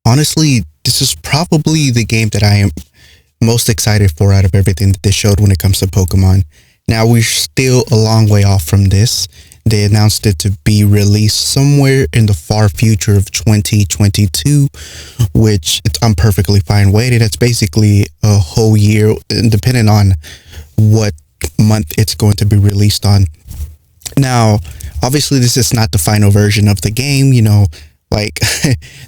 honestly, this is probably the game that I am most excited for out of everything that they showed when it comes to Pokemon. Now, we're still a long way off from this. They announced it to be released somewhere in the far future of 2022, which I'm perfectly fine waiting. That's basically a whole year, depending on what month it's going to be released on. Now, obviously, this is not the final version of the game. Like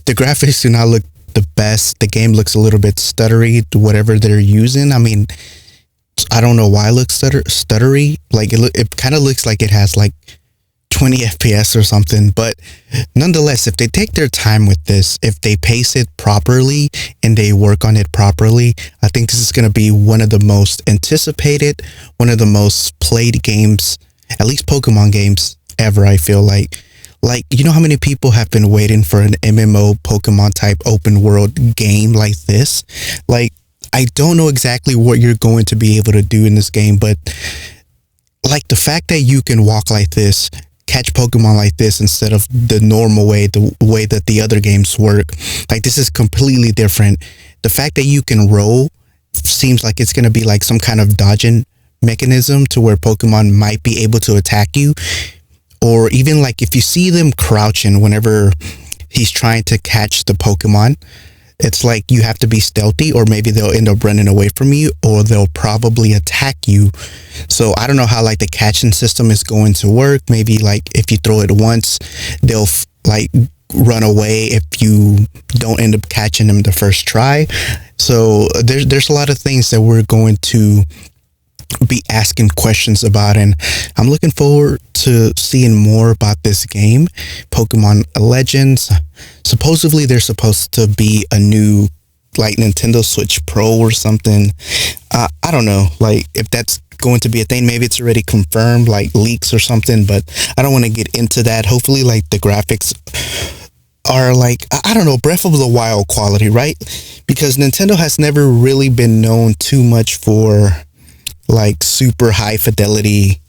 the graphics do not look the best. The game looks a little bit stuttery, whatever they're using. I mean, I don't know why it looks stuttery. Like it kind of looks like it has like 20 FPS or something. But nonetheless, if they take their time with this, if they pace it properly and they work on it properly, I think this is going to be one of the most anticipated, one of the most played games, at least Pokemon games ever, I feel like. You know how many people have been waiting for an MMO Pokemon type open world game like this? Like, I don't know exactly what you're going to be able to do in this game, but like the fact that you can walk like this, catch Pokemon like this instead of the normal way, the way that the other games work, like this is completely different. The fact that you can roll seems like it's going to be like some kind of dodging mechanism to where Pokemon might be able to attack you. Or even like if you see them crouching whenever he's trying to catch the Pokemon, it's like you have to be stealthy, or maybe they'll end up running away from you, or they'll probably attack you. So I don't know how like the catching system is going to work. Maybe like if you throw it once, they'll like run away if you don't end up catching them the first try. So there's a lot of things that we're going to be asking questions about, and I'm looking forward to seeing more about this game, Pokemon Legends. Supposedly there's supposed to be a new like Nintendo Switch Pro or something. I don't know like if that's going to be a thing. Maybe it's already confirmed, like leaks or something, but I don't want to get into that. Hopefully like the graphics are like, I don't know, Breath of the Wild quality, right? Because Nintendo has never really been known too much for like super high fidelity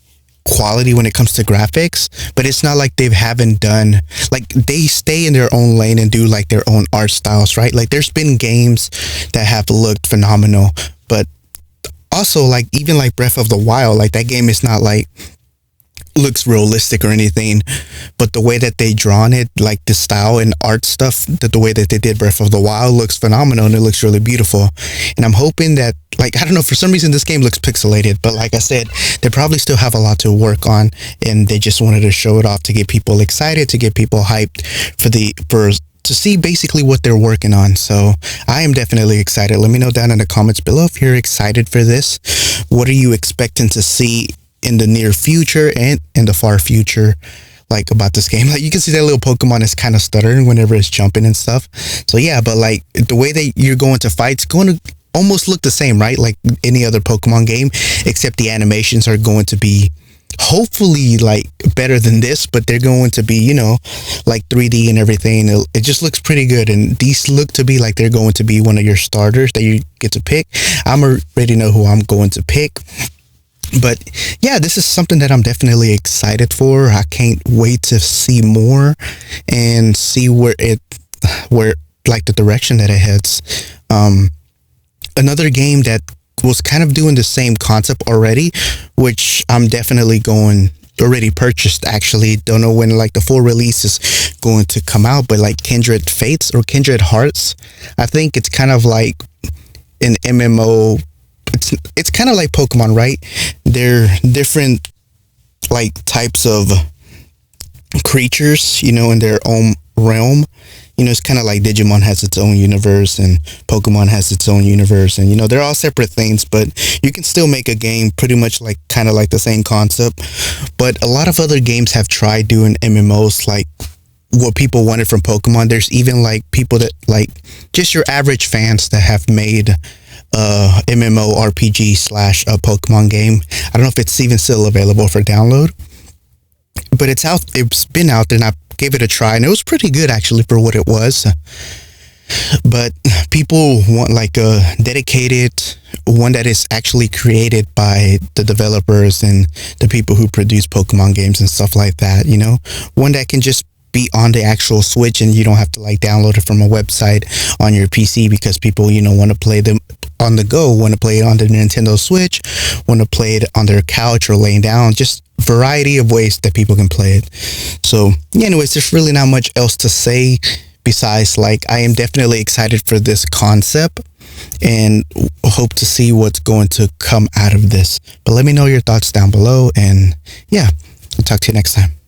quality when it comes to graphics, but it's not like they haven't done, like they stay in their own lane and do like their own art styles, right? Like there's been games that have looked phenomenal, but also like even like Breath of the Wild, like that game is not like looks realistic or anything, but the way that they drawn it, like the style and art stuff, that the way that they did Breath of the Wild looks phenomenal and it looks really beautiful. And I'm hoping that, like, I don't know, for some reason this game looks pixelated, but like I said, they probably still have a lot to work on, and they just wanted to show it off to get people excited, to get people hyped to see basically what they're working on. So I am definitely excited. Let me know down in the comments below if you're excited for this. What are you expecting to see in the near future and in the far future, like about this game? Like you can see that little Pokemon is kind of stuttering whenever it's jumping and stuff. So yeah, but like the way that you're going to fight, it's going to almost look the same, right? Like any other Pokemon game, except the animations are going to be hopefully like better than this, but they're going to be, you know, like 3D and everything. It just looks pretty good, and these look to be like they're going to be one of your starters that you get to pick. I'm already know who I'm going to pick. But yeah, this is something that I'm definitely excited for. I can't wait to see more and see where like the direction that it heads. Another game that was kind of doing the same concept already, which I'm definitely already purchased actually. Don't know when like the full release is going to come out, but like Kindred Fates or Kindred Hearts, I think it's kind of like an MMO. It's kind of like Pokemon, right? They're different like types of creatures, you know, in their own realm. You know, it's kind of like Digimon has its own universe and Pokemon has its own universe, and you know, they're all separate things, but you can still make a game pretty much like kind of like the same concept. But a lot of other games have tried doing MMOs like what people wanted from Pokemon. There's even like people that like just your average fans that have made MMORPG slash a Pokemon game. I don't know if it's even still available for download, but it's out. It's been out there, and I gave it a try, and it was pretty good actually for what it was. But people want like a dedicated one that is actually created by the developers and the people who produce Pokemon games and stuff like that. You know, one that can just be on the actual Switch, and you don't have to like download it from a website on your PC, because people, want to play them on the go, want to play it on the Nintendo Switch, want to play it on their couch or laying down, just variety of ways that people can play it. So anyways, there's really not much else to say besides like I am definitely excited for this concept and hope to see what's going to come out of this. But let me know your thoughts down below, and yeah, I'll talk to you next time.